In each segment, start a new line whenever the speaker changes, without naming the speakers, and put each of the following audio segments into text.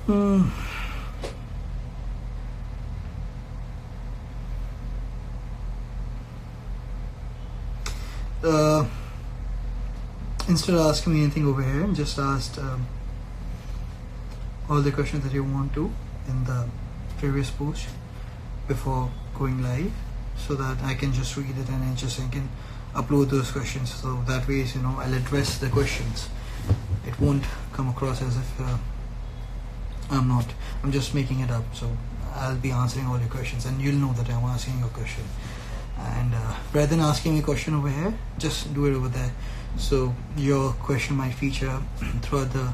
Hmm. Instead of asking me anything over here, just asked all the questions that you want to in the previous post before going live, so that I can just read it and I can upload those questions. So that way, I'll address the questions. It won't come across as if I'm just making it up. So I'll be answering all your questions, and you'll know that I'm asking your question. And rather than asking me a question over here, just do it over there. So your question might feature throughout the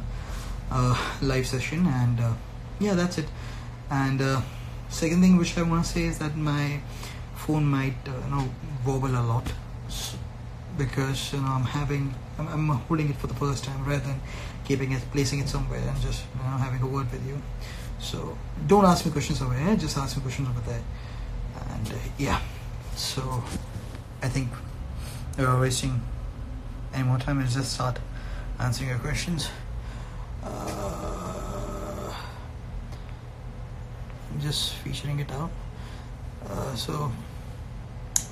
live session, and yeah, that's it. And second thing which I want to say is that my phone might wobble a lot, because I'm holding it for the first time, rather than placing it somewhere and just having a word with you. So don't ask me questions over here, just ask me questions over there. And yeah, so I think we're wasting any more time. Let's just start answering your questions. I'm just featuring it out. So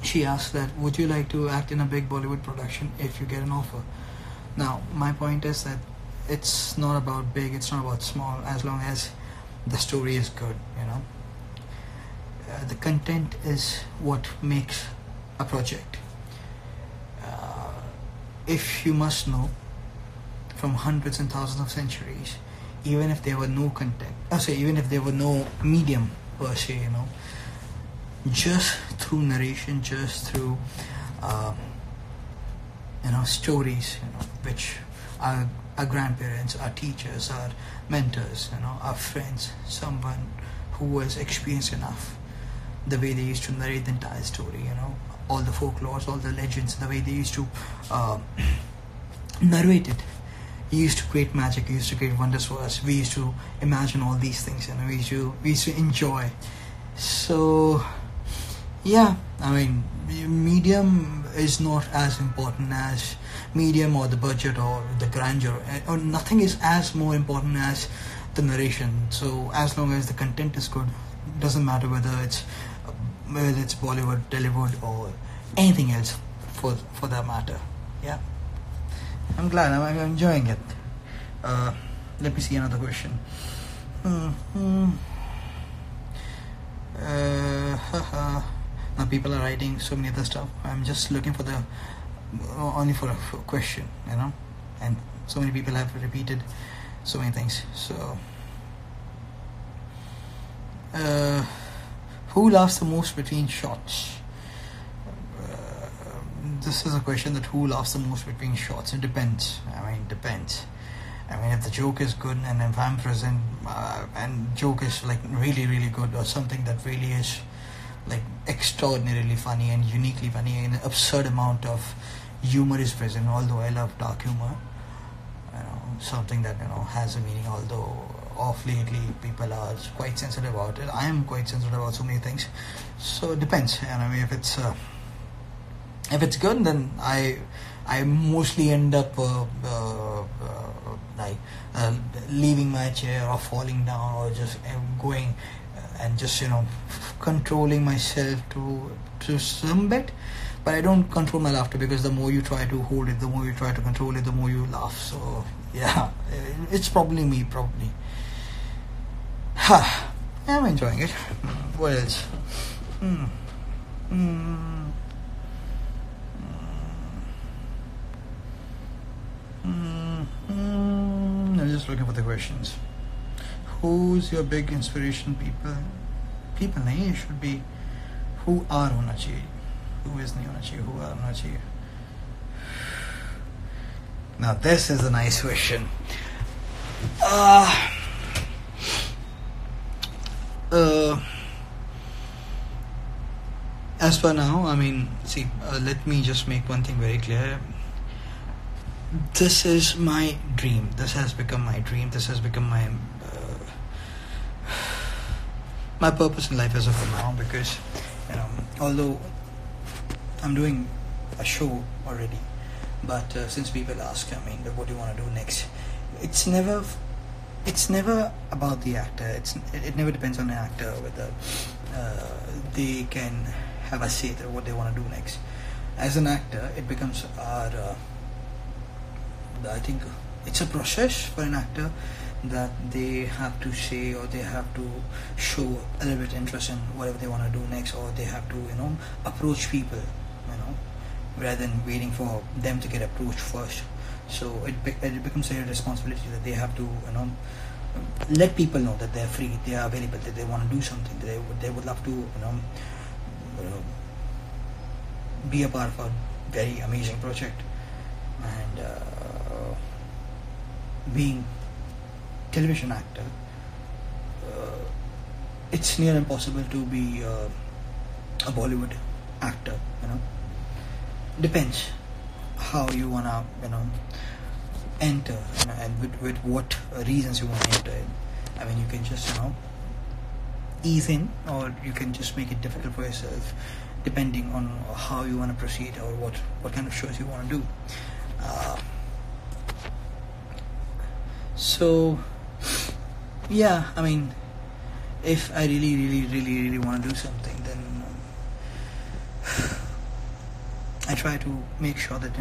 she asked that, would you like to act in a big Bollywood production if you get an offer? Now, my point is that it's not about big, it's not about small, as long as the story is good, the content is what makes a project. If you must know, from hundreds and thousands of centuries, even if there were no content, even if there were no medium per se, just through narration, just through stories, which our grandparents, our teachers, our mentors, our friends, someone who was experienced enough, the way they used to narrate the entire story, all the folklores, all the legends, the way they used to narrate it. He used to create magic, he used to create wonders for us. We used to imagine all these things, we used to enjoy. So yeah, medium is not as important as medium, or the budget, or the grandeur, or nothing is as more important as the narration. So as long as the content is good, doesn't matter whether it's Bollywood, Tollywood, or anything else for that matter. Yeah, I'm glad, I'm enjoying it. Let me see another question. Now people are writing so many other stuff. I'm just looking for only for a question, and so many people have repeated so many things. So who laughs the most between shots? This is a question that who laughs the most between shots. It depends. Depends. If the joke is good, and if I'm present, and joke is like really, really good, or something that really is like extraordinarily funny and uniquely funny, and an absurd amount of humor is present, although I love dark humor, something that has a meaning, although off lately people are quite sensitive about it. I am quite sensitive about so many things, so it depends. And if it's good, then I mostly end up leaving my chair, or falling down, or just going and just controlling myself to some bit. But I don't control my laughter, because the more you try to hold it, the more you try to control it, the more you laugh. So yeah, it's probably me. I'm enjoying it. What else? I'm just looking for the questions. Who's your big inspiration? People nahi, it should be who are hona chahiye. Who is nahi hona chahiye, who are hona chahiye. Now this is a nice question. As for now, let me just make one thing very clear. This is my dream. This has become my dream. This has become my purpose in life as of now, because although I'm doing a show already, but since people ask, what do you want to do next? It's never it's never about the actor. It never depends on the actor whether they can have a say that what they want to do next. As an actor, it becomes our. I think it's a process for an actor that they have to say, or they have to show a little bit interest in whatever they want to do next, or they have to approach people, rather than waiting for them to get approached first. So it becomes a responsibility that they have to let people know that they're free, they are available, that they want to do something, they would love to be a part of a very amazing project. And being television actor, it's near impossible to be a Bollywood actor. Depends how you wanna enter, and with what reasons you want to enter. I mean, you can just ease in, or you can just make it difficult for yourself, depending on how you want to proceed, or what kind of shows you want to do. So yeah, I mean, if I really want to do something, then I try to make sure that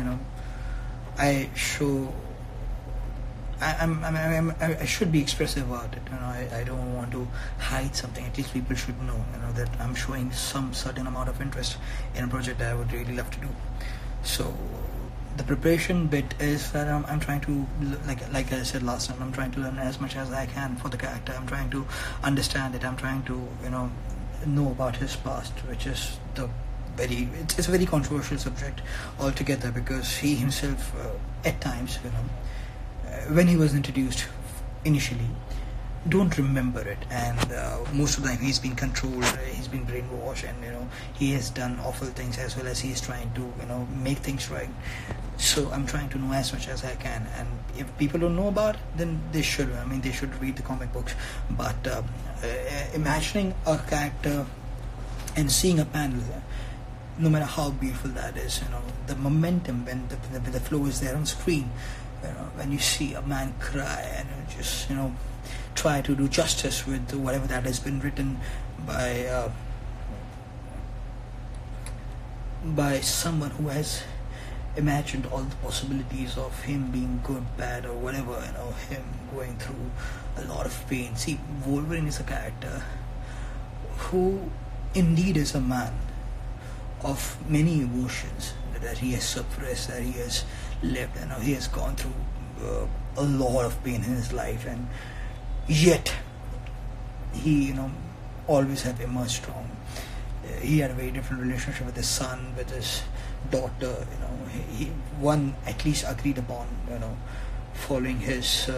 I show. I should be expressive about it. I don't want to hide something. At least people should know, that I'm showing some certain amount of interest in a project that I would really love to do. So the preparation bit is that I'm trying to, like I said last time, I'm trying to learn as much as I can for the character. I'm trying to understand it. I'm trying to know about his past, which is it's a very controversial subject altogether, because he himself at times when he was introduced initially, don't remember it, and most of the time he's been controlled, he's been brainwashed, and he has done awful things, as well as he's trying to make things right. So I'm trying to know as much as I can, and if people don't know about it, then they should. I mean, they should read the comic books. But imagining a character and seeing a panel, no matter how beautiful that is, the momentum when the flow is there on screen, when you see a man cry and just try to do justice with whatever that has been written by someone who has imagined all the possibilities of him being good, bad, or whatever, him going through a lot of pain. See, Wolverine is a character who indeed is a man of many emotions that he has suppressed, that he has lived. He has gone through a lot of pain in his life, and yet he always have emerged strong. He had a very different relationship with his son, with his daughter. One at least agreed upon following his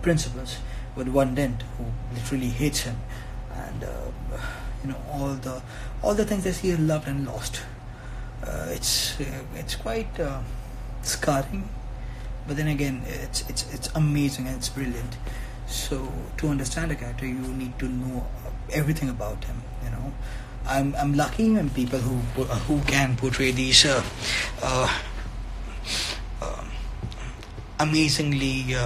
principles, but one didn't, who literally hates him, and all the things that he has loved and lost. It's quite scarring, but then again, it's amazing and it's brilliant. So to understand a character, you need to know everything about him. I'm lucky when people who can portray these amazingly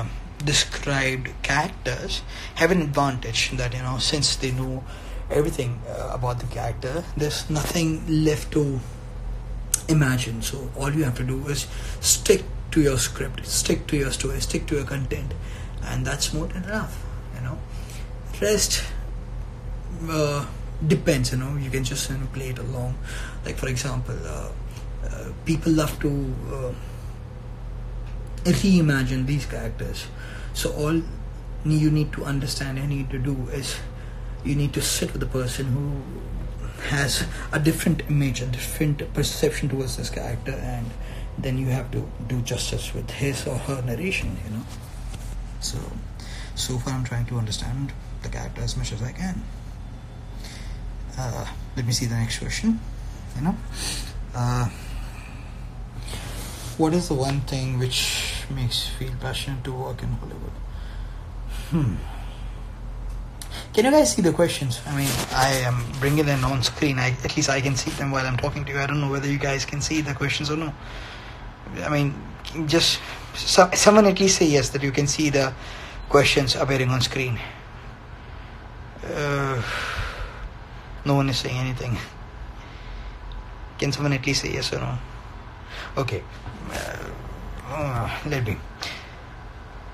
described characters have an advantage, that since they know everything about the character, there's nothing left to imagine. So all you have to do is stick to your script, stick to your story, stick to your content, and that's more than enough. Rest depends. You can just play it along. Like, for example, people love to reimagine these characters. So all you need to understand and need to do is you need to sit with the person who has a different image, a different perception towards this character, and then you have to do justice with his or her narration. So far I'm trying to understand the character as much as I can. Let me see the next question. What is the one thing which makes you feel passionate to work in Hollywood? Can you guys see the questions? I mean, I am bringing them on screen. At least I can see them while I'm talking to you. I don't know whether you guys can see the questions or no. I mean, just someone at least say yes, that you can see the questions appearing on screen. No one is saying anything. Can someone at least say yes or no? Okay. Let me.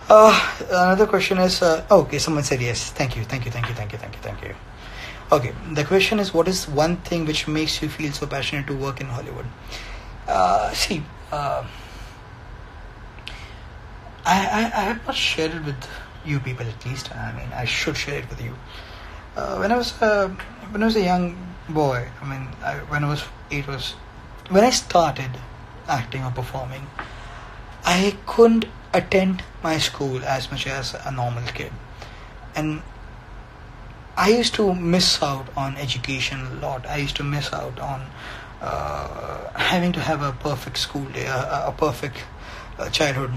Another question is, okay, someone said yes. Thank you. Okay, the question is, what is one thing which makes you feel so passionate to work in Hollywood? I have not shared it with you people, at least. I mean, I should share it with you. When I was a young boy, when I started acting or performing, I couldn't attend my school as much as a normal kid, and I used to miss out on education a lot. I used to miss out on having to have a perfect school day, a perfect childhood,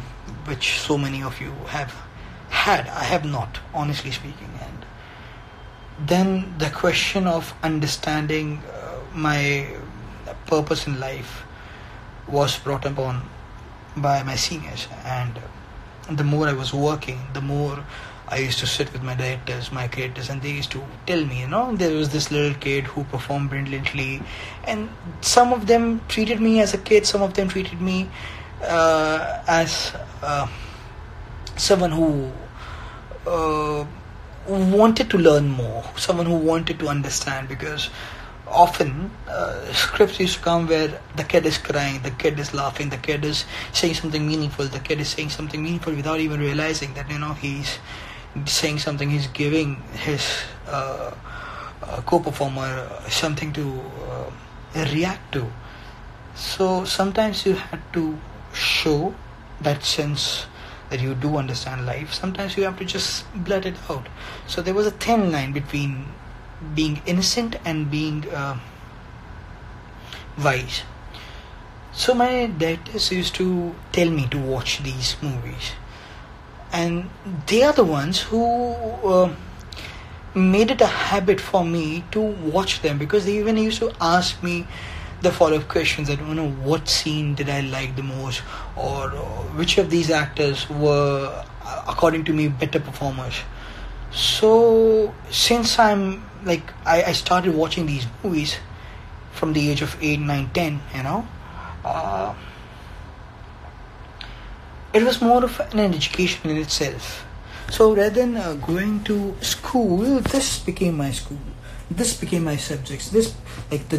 which so many of you have had. I have not, honestly speaking. And then the question of understanding my purpose in life was brought upon by my seniors, and the more I was working, the more I used to sit with my directors, my creators, and they used to tell me, there was this little kid who performed brilliantly, and some of them treated me as a kid, some of them treated me as someone who wanted to learn more, someone who wanted to understand, because often scripts used to come where the kid is crying, the kid is laughing, the kid is saying something meaningful, the kid is saying something meaningful without even realizing that he's saying something, he's giving his co-performer something to react to. So sometimes you had to show that sense that you do understand life. Sometimes you have to just blurt it out. So there was a thin line between being innocent and being wise. So my directors used to tell me to watch these movies, and they are the ones who made it a habit for me to watch them, because they even used to ask me the follow-up questions that what scene did I like the most, or which of these actors were, according to me, better performers. So since I started watching these movies from the age of 8, 9, 10, it was more of an education in itself. So rather than going to school, this became my school. This became my subjects. The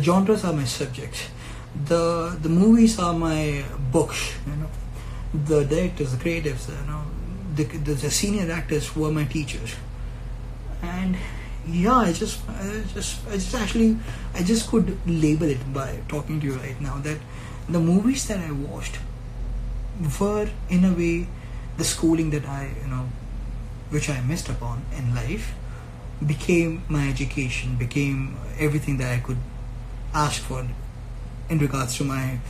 genres are my subjects. The movies are my books. The directors, the creatives, the senior actors were my teachers. And yeah, I just could label it by talking to you right now that the movies that I watched were in a way the schooling that I which I missed upon in life became my education, became everything that I could ask for in regards to my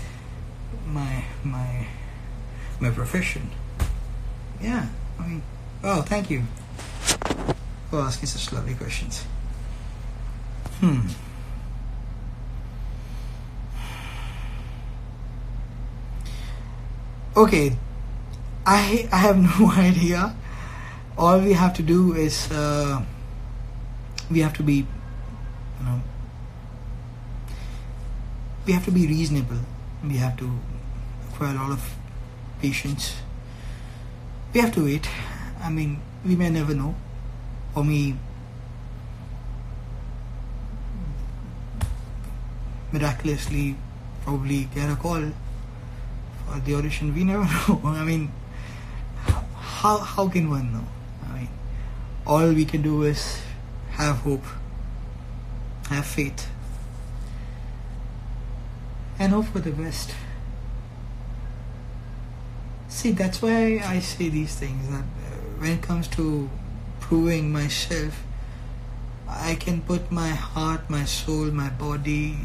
profession. Yeah, wow, thank you for asking such lovely questions. Okay, I have no idea. All we have to do is we have to be reasonable. We have to acquire a lot of patience. We have to wait. We may never know. Or me miraculously probably get a call for the audition. We never know. How can one know? All we can do is have hope, have faith, and hope for the best. See, that's why I say these things, that when it comes to proving myself, I can put my heart, my soul, my body,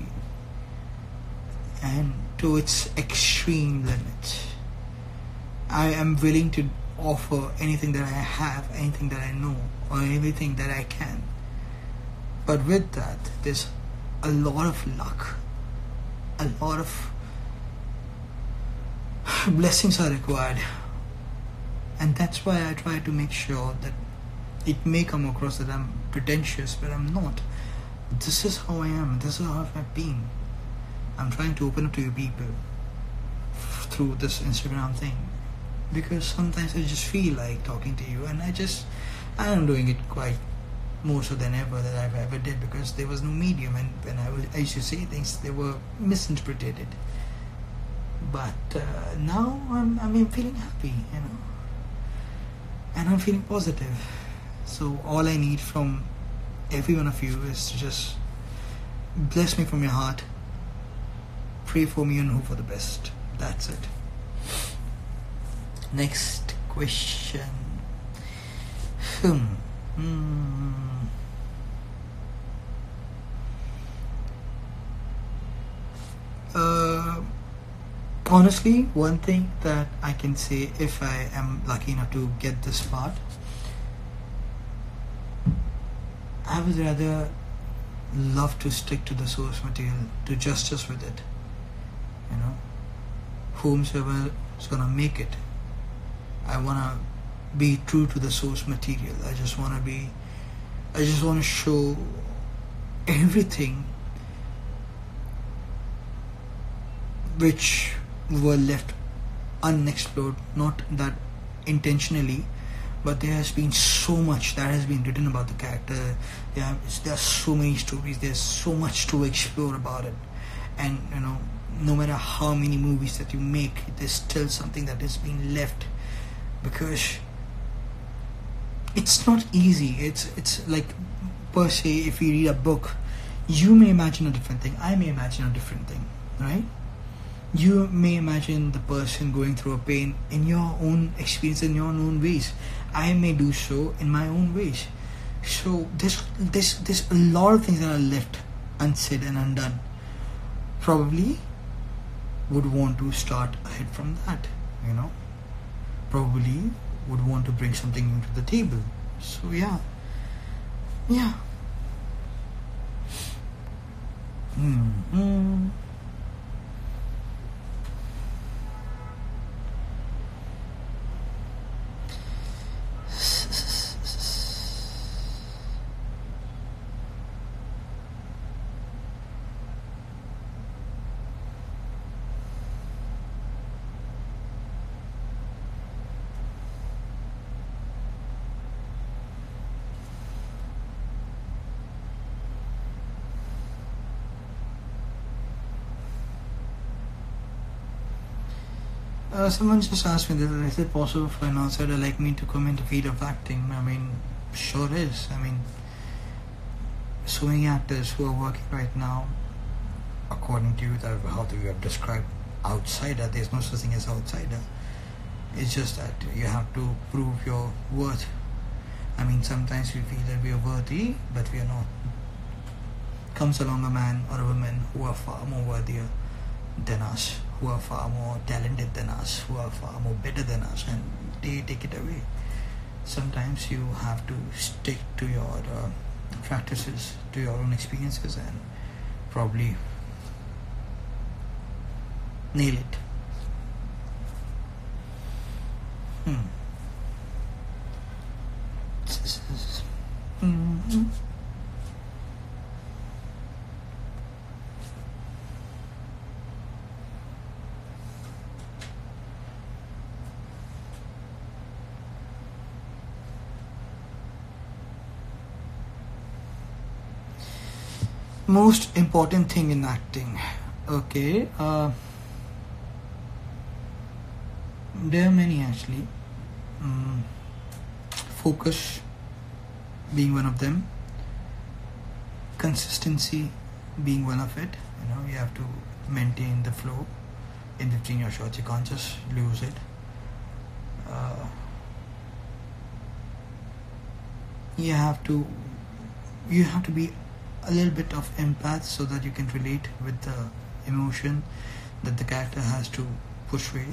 and to its extreme limits. I am willing to offer anything that I have, anything that I know, or anything that I can. But with that, there's a lot of luck, a lot of blessings are required, And that's why I try to make sure that it may come across that I'm pretentious, but I'm not. This is how I am. This is how I've been. I'm trying to open up to you people through this Instagram thing, because sometimes I just feel like talking to you, and I am doing it quite more so than ever that I've ever did, because there was no medium, and when I used to say things, they were misinterpreted. But now I'm feeling happy, and I'm feeling positive. So all I need from every one of you is to just bless me from your heart, pray for me, and hope for the best. That's it. Next question. Honestly, one thing that I can say, if I am lucky enough to get this part, I would rather love to stick to the source material, to justice with it. Whomsoever is gonna make it, I wanna be true to the source material. I just wanna show everything which were left unexplored, not that intentionally, but there has been so much that has been written about the character. There are so many stories, there's so much to explore about it, and no matter how many movies that you make, there's still something that is being left, because it's not easy. It's like, per se, if you read a book, you may imagine a different thing, I may imagine a different thing, right? You may imagine the person going through a pain in your own experience, in your own ways. I may do so in my own ways. So there's a lot of things that are left unsaid and undone. Probably would want to start ahead from that, probably would want to bring something new to the table. So yeah. Someone just asked me that, is it possible for an outsider like me to come into field of acting? Sure is. So many actors who are working right now, according to you, that how you have described outsider, there's no such thing as outsider. It's just that you have to prove your worth. Sometimes we feel that we are worthy, but we are not. Comes along a man or a woman who are far more worthier than us, who are far more talented than us, who are far more better than us, and they take it away. Sometimes you have to stick to your practices, to your own experiences, and probably nail it. Most important thing in acting. Okay, there are many actually. Focus being one of them. Consistency being one of it. You have to maintain the flow in between your shots. You can't just lose it. You have to be a little bit of empath so that you can relate with the emotion that the character has to portray.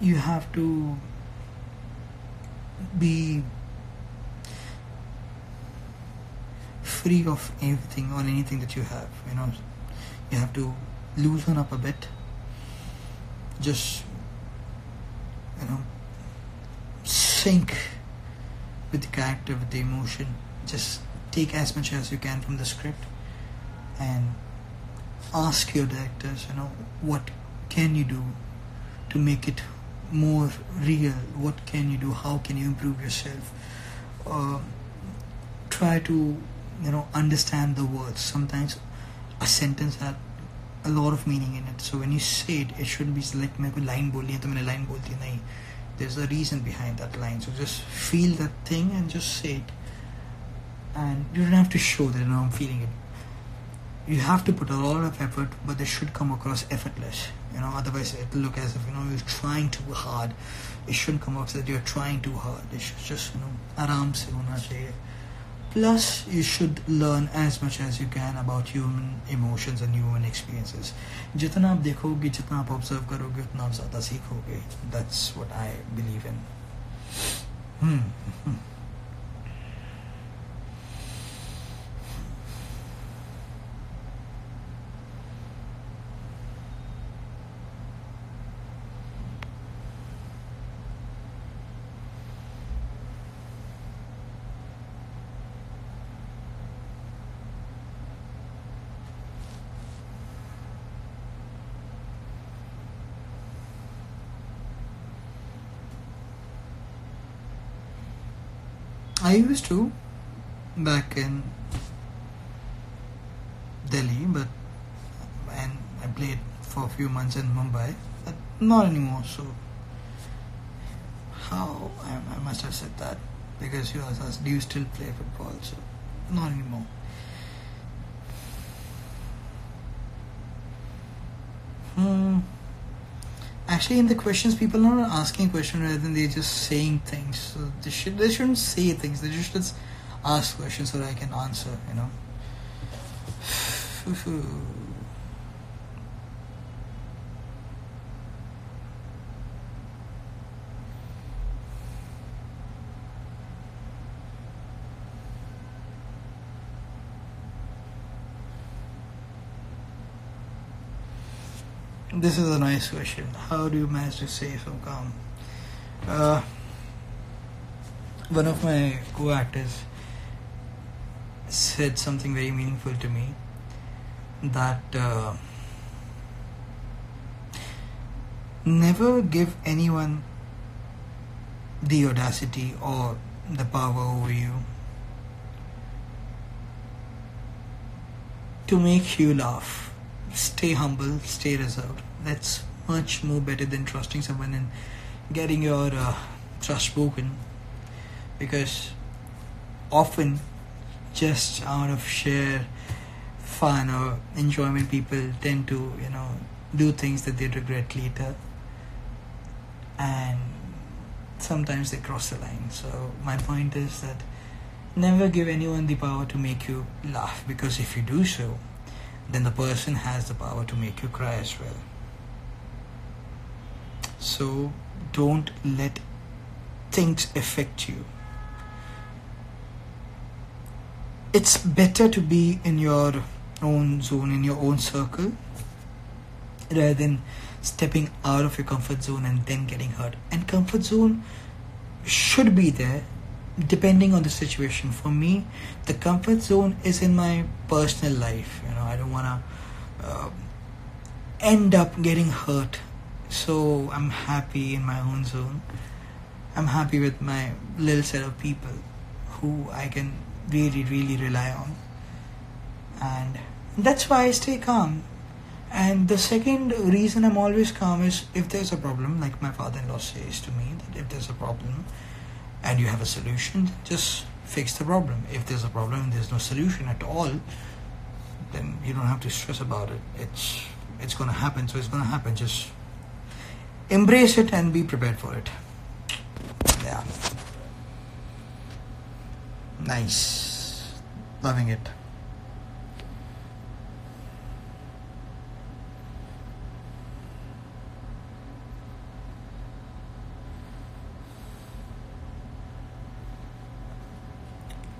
You have to be free of everything or anything that you have. You have to loosen up a bit. Just you know, sync with the character, with the emotion. Just take as much as you can from the script and ask your directors, you know, what can you do to make it more real? What can you do? How can you improve yourself? Try to, you know, understand the words. Sometimes a sentence has a lot of meaning in it, so when you say it, it shouldn't be like मेरे को line बोलनी है तो मैंने line बोल दी. नहीं, there's a reason behind that line, so just feel that thing and just say it. And you don't have to show that, you know, I'm feeling it. You have to put a lot of effort, but it should come across effortless, you know, otherwise it'll look as if, you know, you're trying too hard. It shouldn't come across that you're trying too hard. It should just, you know, आराम से होना चाहिए. Plus, you should learn as much as you can about human emotions and human experiences. जितना आप देखोगे, जितना आप observe करोगे, उतना आप ज़्यादा सीखोगे. That's what I believe in. I used to back in Delhi, and I played for a few months in Mumbai, but not anymore. So how I must have said that, because you asked, do you still play football? So not anymore. Actually, in the questions, people are not asking questions rather than they're just saying things. So they shouldn't say things. They just ask questions so that I can answer, you know. This is a nice question. How do you manage to stay so calm? One of my co-actors said something very meaningful to me, that never give anyone the audacity or the power over you to make you laugh. Stay humble, stay reserved. That's much more better than trusting someone and getting your trust broken, because often just out of sheer fun or enjoyment, people tend to, you know, do things that they regret later, and sometimes they cross the line. So my point is that never give anyone the power to make you laugh, because if you do so, then the person has the power to make you cry as well. So don't let things affect you. It's better to be in your own zone, in your own circle, rather than stepping out of your comfort zone and then getting hurt. And comfort zone should be there depending on the situation. For me, the comfort zone is in my personal life. You know, I don't want to end up getting hurt. So I'm happy in my own zone. I'm happy with my little set of people who I can really, really rely on. And that's why I stay calm. And the second reason I'm always calm is if there's a problem, like my father-in-law says to me, that if there's a problem and you have a solution, just fix the problem. If there's a problem and there's no solution at all, then you don't have to stress about it. It's going to happen, so it's going to happen. Just embrace it and be prepared for it. Yeah. Nice. Loving it.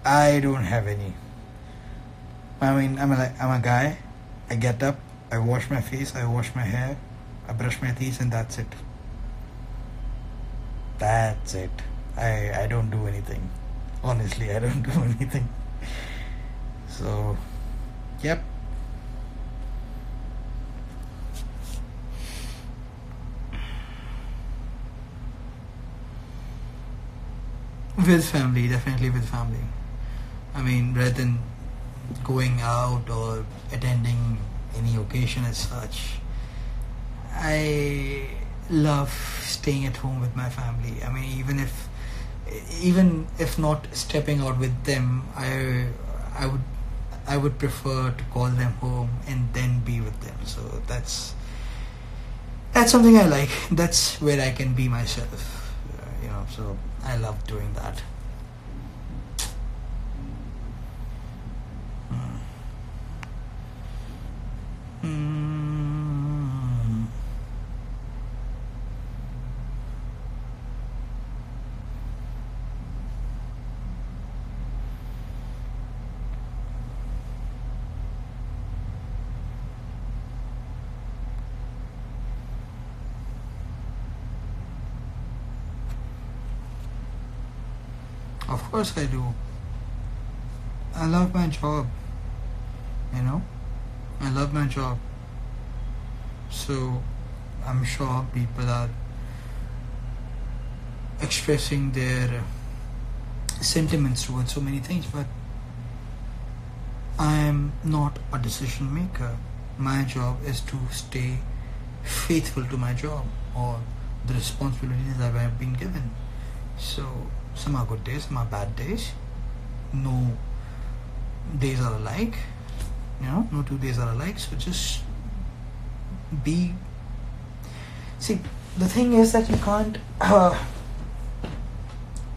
I don't have any. I mean, I'm a guy. I get up, I wash my face, I wash my hair, I brush my teeth, and that's it. That's it. I don't do anything. Honestly, I don't do anything. So, yep. With family, definitely with family. I mean, rather than going out or attending any occasion as such, I love staying at home with my family. I mean, even if not stepping out with them, I would I would prefer to call them home and then be with them. So that's something I like. That's where I can be myself. So I love doing that. Mm. Of course I do. I love my job. You know, I love my job. So I'm sure people are expressing their sentiments towards so many things, but I am not a decision maker. My job is to stay faithful to my job or the responsibilities that I have been given. So some are good days, some are bad days. No days are alike. No 2 days are alike. So just be. See, the thing is that you can't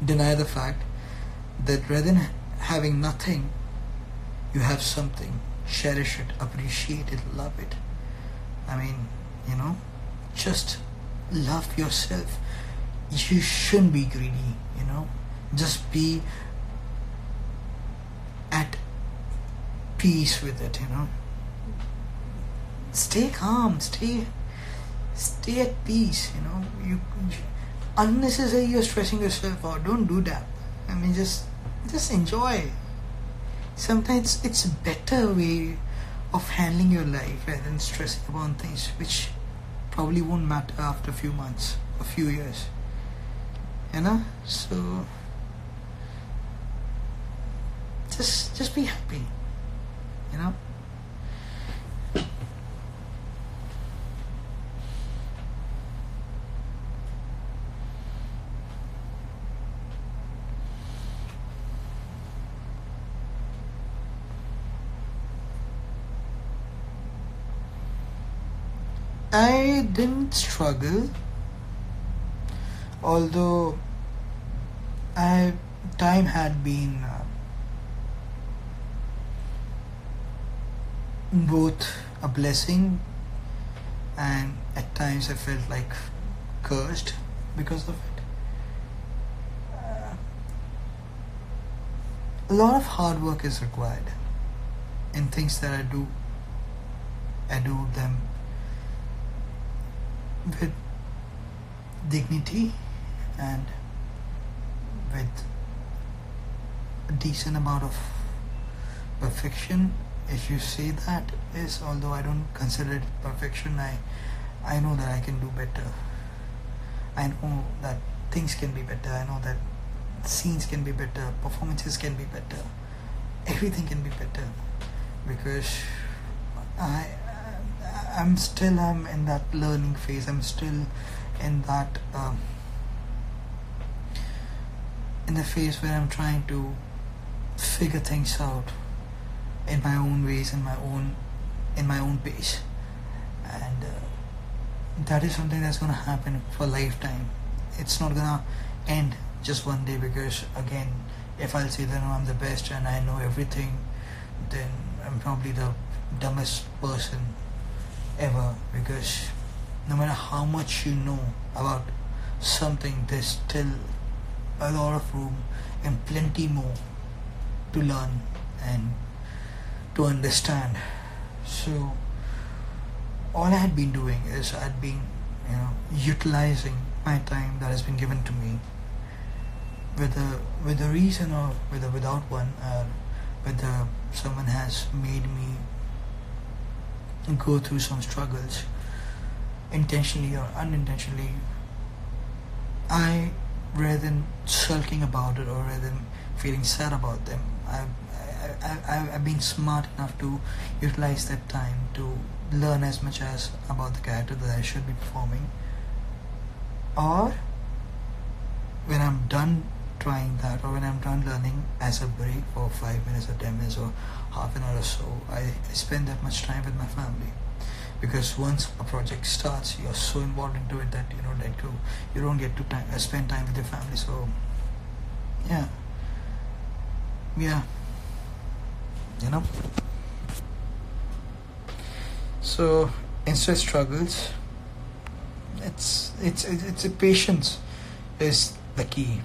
deny the fact that rather than having nothing, you have something. Cherish it, appreciate it, love it. I mean, just love yourself. You shouldn't be greedy, just be at peace with it, stay calm, stay at peace. You unnecessarily you're stressing yourself out. Don't do that. I mean, just enjoy. Sometimes it's a better way of handling your life rather than stressing about things which probably won't matter after a few months, a few years. So just be happy. I didn't struggle, although time had been both a blessing and at times I felt like cursed because of it. A lot of hard work is required in things that I do. I do them with dignity and with a decent amount of perfection. If you say that is, although I don't consider it perfection, I know that I can do better. I know that things can be better. I know that scenes can be better, performances can be better, everything can be better, because I'm still in that learning phase. I'm still in that in the phase where I'm trying to figure things out in my own ways, in my own pace, and that is something that's gonna happen for a lifetime. It's not gonna end just one day, because again, if I'll say that I'm the best and I know everything, then I'm probably the dumbest person ever, because no matter how much you know about something, there's still a lot of room and plenty more to learn and to understand. So all I had been doing is I'd been utilizing my time that has been given to me, with a reason or without one, whether someone has made me go through some struggles intentionally or unintentionally, I, rather than sulking about it or rather than feeling sad about them, I've been smart enough to utilize that time to learn as much as about the character that I should be performing. Or when I'm done trying that, or when I'm done learning, as a break for 5 minutes or 10 minutes or half an hour or so, I spend that much time with my family. Because once a project starts, you're so involved into it that you don't get to spend time with your family. So yeah, so instead struggles, it's a patience is the key.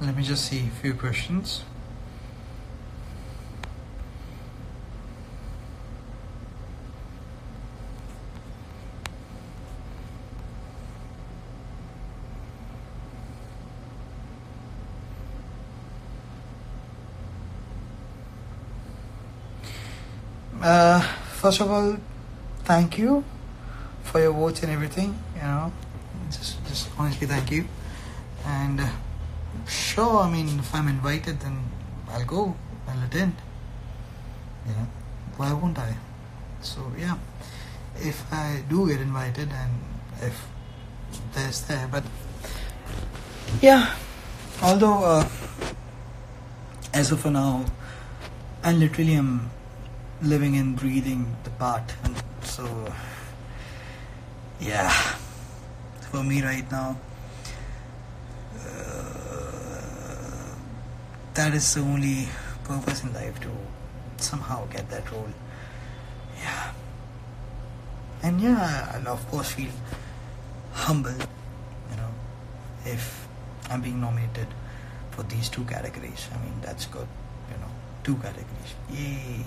Let me just see a few questions. First of all, thank you for your votes and everything. Just honestly thank you. And sure, I mean, if I'm invited, then I'll go. I'll attend. Why won't I? So yeah, if I do get invited and if there's there, but yeah, although as of now, I literally am living and breathing the part, and so yeah, for me right now, that is the only purpose in life, to somehow get that role. Yeah. And yeah, I'll of course feel humble, if I'm being nominated for these 2 categories. I mean, that's good, 2 categories. Yay.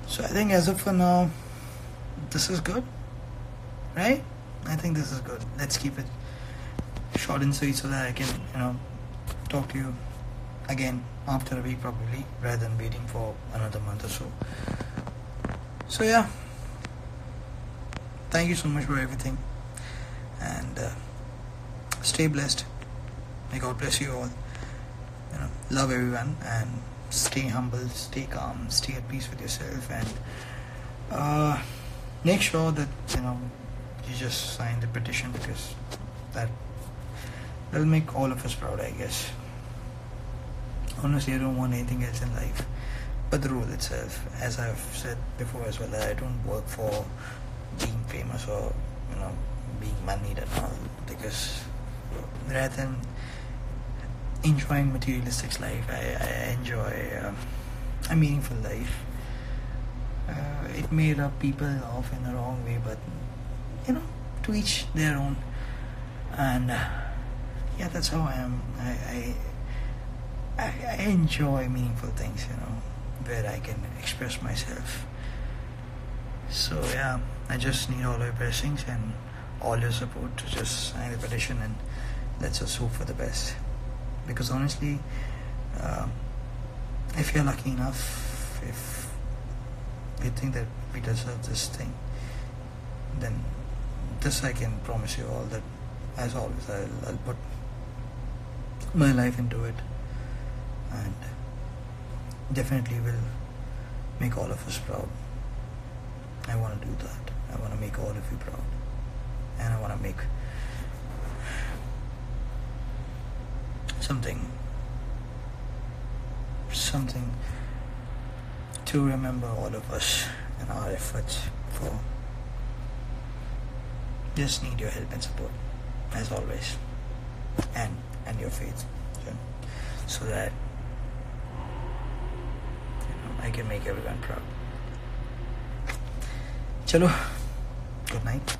So I think as of for now, this is good, right? I think this is good. Let's keep it short and sweet so that I can, talk to you again after a week probably, rather than waiting for another month or so. So yeah, thank you so much for everything, and stay blessed. May God bless you all. Love everyone, and stay humble, stay calm, stay at peace with yourself, and make sure that you just sign the petition, because that'll make all of us proud, I guess. Honestly, I don't want anything else in life but the role itself. As I've said before as well, that I don't work for being famous or being moneyed and all, because rather than enjoying materialistic life, I enjoy a meaningful life. It may rub people off in the wrong way, but to each their own. And yeah, that's how I am. I enjoy meaningful things, where I can express myself. So yeah, I just need all your blessings and all your support to just sign the petition, and let's just hope for the best. Because honestly, if you're lucky enough, if you think that we deserve this thing, then this I can promise you all, that as always I'll put my life into it, and definitely will make all of us proud. I want to do that. I want to make all of you proud, and I want to make something to remember all of us and our efforts for. Just need your help and support, as always, and your faith, so that I can make everyone proud. Chalo, good night.